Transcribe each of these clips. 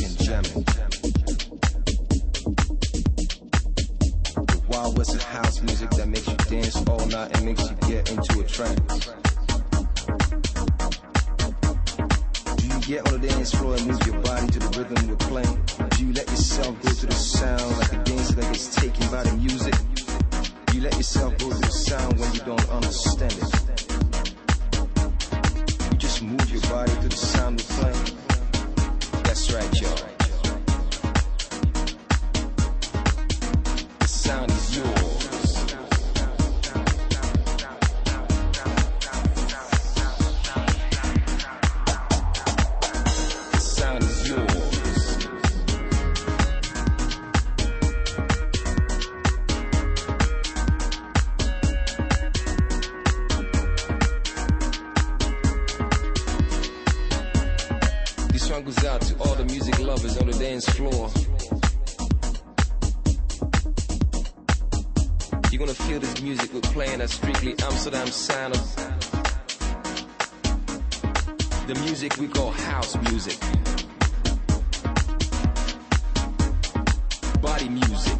and jamming. The Wild West of house music that makes you dance all night and makes you get into a trance. Do you get on the dance floor and move your body to the rhythm we're playing? Do you let yourself go to the sound like a dancer that gets taken by the music? Do you let yourself go to the sound when you don't understand it? You just move your body to the sound we're playing. That's right, y'all. The sound is yours. The sound is yours. This one goes out to all the music lovers on the dance floor. You're gonna feel this music we're playing at strictly Amsterdam sound of the music we call house music. Body music.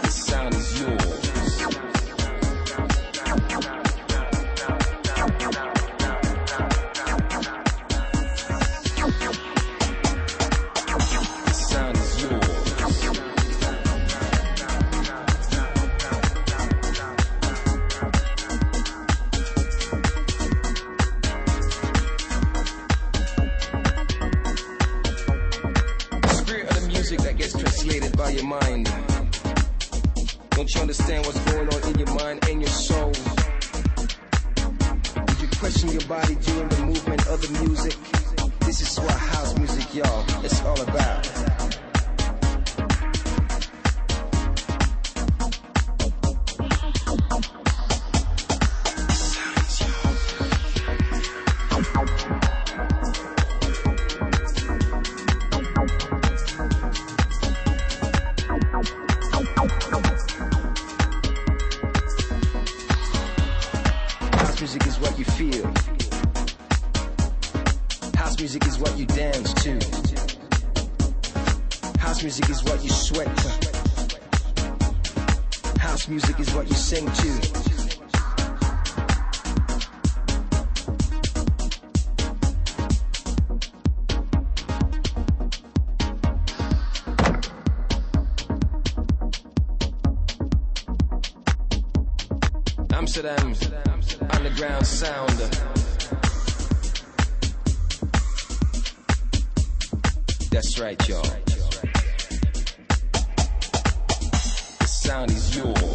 The sound is yours. That gets translated by your mind. Don't you understand what's going on in your mind and your soul? Did you question your body during the movement of the music? This is what house music, y'all, it's all about. Music is what you feel. House music is what you dance to. House music is what you sweat to. House music is what you sing to. Amsterdam. Underground sound. That's right, y'all. The sound is yours.